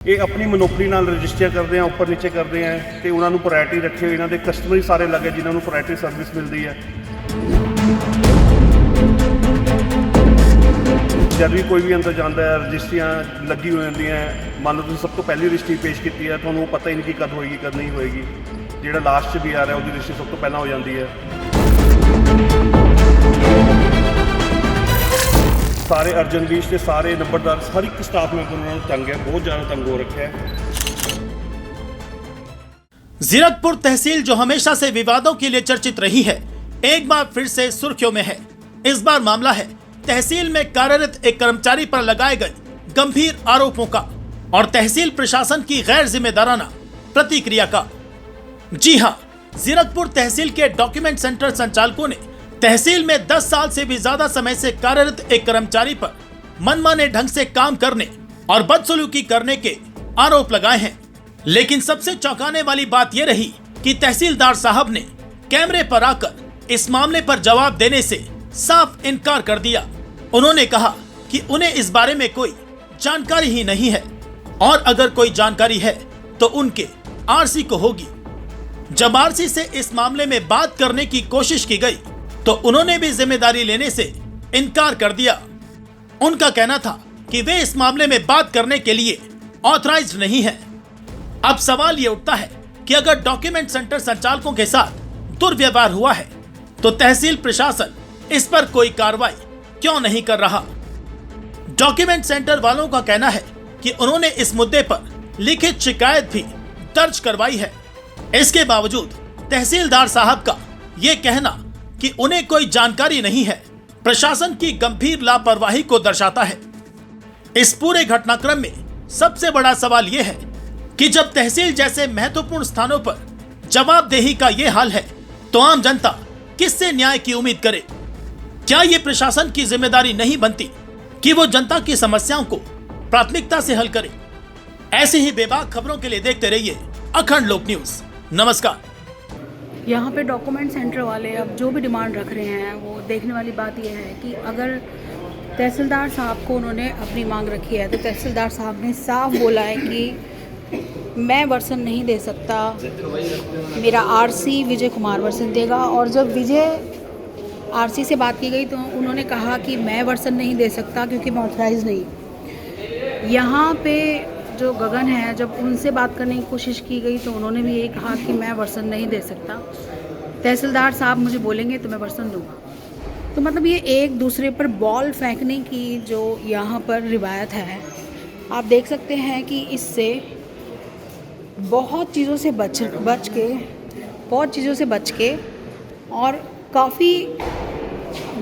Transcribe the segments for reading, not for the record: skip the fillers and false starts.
ये अपनी मनोपली नाल रजिस्टर करते हैं, उपर नीचे करते हैं तो उन्होंने प्रायरिटी रखी हुई, इन्होंने कस्टमर ही सारे लगे जिन्होंने प्रायरिटी सर्विस मिलती है। जब भी कोई भी अंदर जाता है रजिस्ट्रियाँ लगी हुई होंगी हैं, मान लो तुम सब तो पहली रजिस्ट्री पेश की है, तो पता ही नहीं कि कद होएगी कद नहीं होएगी। जो लास्ट भी आ रहा है उसकी रजिस्ट्री सब तो पहला हो जाती है। सारे अर्जन बीच के सारे नंबरदार हर एक स्टाफ मैंबर उन्होंने तंग है, बहुत ज़्यादा तंग हो रखा है। जीरकपुर तहसील जो हमेशा से विवादों के लिए चर्चित रही है, एक बार फिर से सुर्खियों में है। इस बार मामला है तहसील में कार्यरत एक कर्मचारी पर लगाए गए गंभीर आरोपों का और तहसील प्रशासन की गैर जिम्मेदाराना प्रतिक्रिया का। जी हां, जीरकपुर तहसील के डॉक्यूमेंट सेंटर संचालकों ने तहसील में 10 साल से भी ज्यादा समय से कार्यरत एक कर्मचारी पर मनमाने ढंग से काम करने और बदसलूकी करने के आरोप लगाए हैं। लेकिन सबसे चौंकाने वाली बात यह रही कि तहसीलदार साहब ने कैमरे पर आकर इस मामले पर जवाब देने से साफ इनकार कर दिया। उन्होंने कहा कि उन्हें इस बारे में कोई जानकारी ही नहीं है और अगर कोई जानकारी है तो उनके आरसी को होगी। जब आरसी से इस मामले में बात करने की कोशिश की गई तो उन्होंने भी जिम्मेदारी लेने से इनकार कर दिया। उनका कहना था कि वे इस मामले में बात करने के लिए ऑथराइज्ड नहीं है। अब सवाल ये उठता है कि अगर डॉक्यूमेंट सेंटर संचालकों के साथ दुर्व्यवहार हुआ है तो तहसील प्रशासन इस पर कोई कार्रवाई क्यों नहीं कर रहा। डॉक्यूमेंट सेंटर वालों का कहना है कि उन्होंने इस मुद्दे पर लिखित शिकायत भी दर्ज करवाई है। इसके बावजूद तहसीलदार साहब का ये कहना कि उन्हें कोई जानकारी नहीं है, प्रशासन की गंभीर लापरवाही को दर्शाता है। इस पूरे घटनाक्रम में सबसे बड़ा सवाल यह है कि जब तहसील जैसे महत्वपूर्ण स्थानों पर जवाबदेही का ये हाल है तो आम जनता किससे न्याय की उम्मीद करे। क्या ये प्रशासन की जिम्मेदारी नहीं बनती कि वो जनता की समस्याओं को प्राथमिकता से हल करे। ऐसे ही बेबाक खबरों के लिए देखते रहिए अखंड लोक न्यूज। नमस्कार। यहाँ पे डॉक्यूमेंट सेंटर वाले अब जो भी डिमांड रख रहे हैं, वो देखने वाली बात यह है कि अगर तहसीलदार साहब को उन्होंने अपनी मांग रखी है तो तहसीलदार साहब ने साफ बोला है कि मैं वर्सन नहीं दे सकता, मेरा आरसी विजय कुमार वर्सन देगा। और जब विजय आरसी से बात की गई तो उन्होंने कहा कि मैं वर्सन नहीं दे सकता क्योंकि मैं ऑथराइज नहीं। यहाँ पे जो गगन है, जब उनसे बात करने की कोशिश की गई तो उन्होंने भी यही कहा कि मैं वर्सन नहीं दे सकता, तहसीलदार साहब मुझे बोलेंगे तो मैं वर्सन दूंगा। तो मतलब ये एक दूसरे पर बॉल फेंकने की जो यहाँ पर रिवायत है, आप देख सकते हैं कि इससे बहुत चीज़ों से बच के और काफ़ी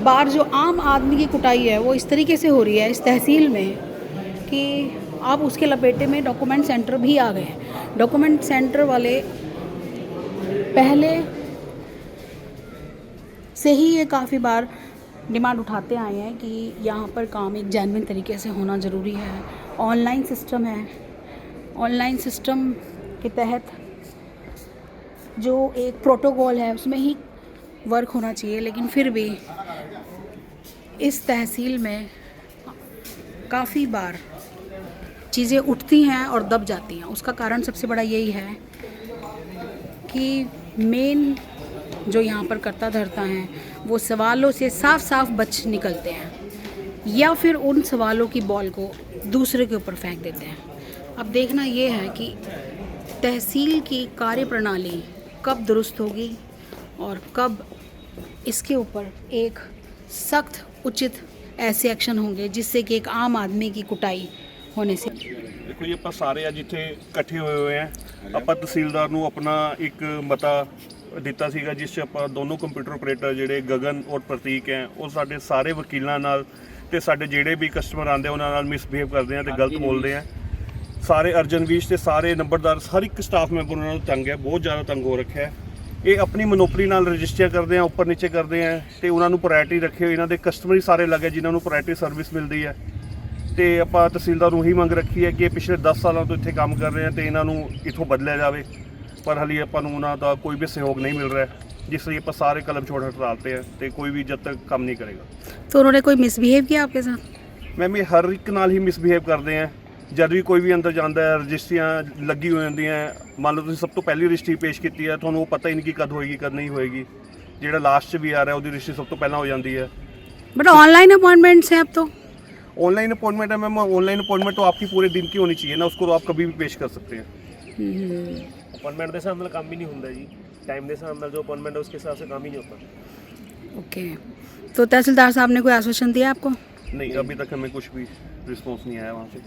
बार जो आम आदमी की कुटाई है वो इस तरीके से हो रही है इस तहसील में कि अब उसके लपेटे में डॉक्यूमेंट सेंटर भी आ गए हैं। डॉक्यूमेंट सेंटर वाले पहले से ही ये काफ़ी बार डिमांड उठाते आए हैं कि यहाँ पर काम एक जेन्युइन तरीके से होना ज़रूरी है। ऑनलाइन सिस्टम है, ऑनलाइन सिस्टम के तहत जो एक प्रोटोकॉल है उसमें ही वर्क होना चाहिए। लेकिन फिर भी इस तहसील में काफ़ी बार चीज़ें उठती हैं और दब जाती हैं। उसका कारण सबसे बड़ा यही है कि मेन जो यहाँ पर कर्ता धर्ता हैं वो सवालों से साफ साफ बच निकलते हैं या फिर उन सवालों की बॉल को दूसरे के ऊपर फेंक देते हैं। अब देखना ये है कि तहसील की कार्यप्रणाली कब दुरुस्त होगी और कब इसके ऊपर एक सख्त उचित ऐसे एक्शन होंगे जिससे कि एक आम आदमी की कुटाई होने से। देखो ये ਆਪਾਂ ਸਾਰੇ ਆ ਜਿੱਥੇ ਇਕੱਠੇ ਹੋਏ ਆ, ਆਪਾਂ ਤਹਿਸੀਲਦਾਰ ਨੂੰ ਆਪਣਾ ਇੱਕ ਮਤਾ ਦਿੱਤਾ ਸੀਗਾ ਜਿਸ 'ਚ ਆਪਾਂ ਦੋਨੋਂ ਕੰਪਿਊਟਰ ਆਪਰੇਟਰ ਜਿਹੜੇ ਗਗਨ ਔਰ ਪ੍ਰਤੀਕ ਹੈ ਉਹ ਸਾਡੇ ਸਾਰੇ ਵਕੀਲਾਂ ਨਾਲ ਤੇ ਸਾਡੇ ਜਿਹੜੇ ਵੀ ਕਸਟਮਰ ਆਉਂਦੇ ਉਹਨਾਂ ਨਾਲ ਮਿਸਬਿਹੇਵ ਕਰਦੇ ਆ ਤੇ ਗਲਤ ਬੋਲਦੇ ਆ। ਸਾਰੇ ਅਰਜਨ ਵੀਚ ਤੇ ਸਾਰੇ ਨੰਬਰਦਾਰ ਹਰ ਇੱਕ ਸਟਾਫ ਮੈਂਬਰ ਉਹਨਾਂ ਨੂੰ ਤੰਗ ਹੈ, ਬਹੁਤ ਜ਼ਿਆਦਾ ਤੰਗ ਹੋ ਰੱਖਿਆ ਹੈ। ਇਹ ਆਪਣੀ ਮਨੋਪਲੀ ਨਾਲ ਰਜਿਸਟਰ ਕਰਦੇ ਆ, ਉੱਪਰ ਨੀਚੇ ਕਰਦੇ ਆ ਤੇ ਉਹਨਾਂ ਨੂੰ ਪ੍ਰਾਇਰਿਟੀ ਰੱਖੀ ਹੋਈ, ਇਹਨਾਂ ਦੇ ਕਸਟਮਰ ਹੀ ਸਾਰੇ ਲੱਗੇ ਜਿਨ੍ਹਾਂ ਨੂੰ ਪ੍ਰਾਇਰਿਟੀ ਸਰਵਿਸ ਮਿਲਦੀ ਹੈ। ਤੇ ਆਪਾਂ ਤਹਿਸੀਲਦਾਰ ਨੂੰ ਹੀ ਮੰਗ ਰੱਖੀ ਹੈ ਕਿ ਇਹ ਪਿਛਲੇ 10 ਸਾਲਾਂ ਤੋਂ ਇੱਥੇ ਕੰਮ ਕਰ ਰਹੇ ਆ ਤੇ ਇਹਨਾਂ ਨੂੰ ਇੱਥੋਂ ਬਦਲਿਆ ਜਾਵੇ, ਪਰ ਹਾਲੇ ਆਪਾਂ ਨੂੰ ਉਹਨਾਂ ਦਾ ਕੋਈ ਵੀ ਸਹਿਯੋਗ नहीं मिल रहा है, जिस लिए ਆਪਾਂ सारे कलम छोड़ हटाते हैं तो कोई भी जब तक काम नहीं करेगा। तो उन्होंने कोई मिसबिहेव किया आपके साथ? मैम ये हर एक नाल ही मिसबिहेव करते हैं ਜਦ ਵੀ ਕੋਈ ਵੀ ਅੰਦਰ ਜਾਂਦਾ ਹੈ ਰਜਿਸਟਰੀਆਂ ਲੱਗੀ ਹੋਈ ਹੁੰਦੀਆਂ ਮੰਨ ਲਓ ਤੁਸੀਂ ਸਭ ਤੋਂ ਪਹਿਲੀ ਰਜਿਸਟਰੀ ਪੇਸ਼ ਕੀਤੀ ਹੈ ਤੁਹਾਨੂੰ ਉਹ ਪਤਾ ਹੀ ਨਹੀਂ ਕਿ ਕਦ ਹੋਏਗੀ ਕਦ ਨਹੀਂ ਹੋਏਗੀ ਜਿਹੜਾ ਲਾਸਟ 'ਚ ਵੀ ਆ ਰਿਹਾ ਉਹਦੀ ਰਜਿਸਟਰੀ ਸਭ ਤੋਂ ਪਹਿਲਾਂ ਹੋ ਜਾਂਦੀ ਹੈ बट ऑनलाइन अपॉइंटमेंट्स हैं अब तो। ऑनलाइन अपॉइंटमेंट है मैम ऑनलाइन अपॉइंटमेंट तो आपकी पूरे दिन की होनी चाहिए ना उसको तो आप कभी भी पेश कर सकते हैं अपॉइंटमेंट के हिसाब ਨਾਲ ਕੰਮ ਹੀ ਨਹੀਂ ਹੁੰਦਾ ਜੀ टाइम के हिसाब ਨਾਲ जो अपॉइंटमेंट है उसके हिसाब से काम ही नहीं होता। ओके, तो तहसीलदार साहब ने कोई आश्वासन दिया आपको? नहीं अभी तक हमें कुछ भी रिस्पॉन्स नहीं आया वहाँ से।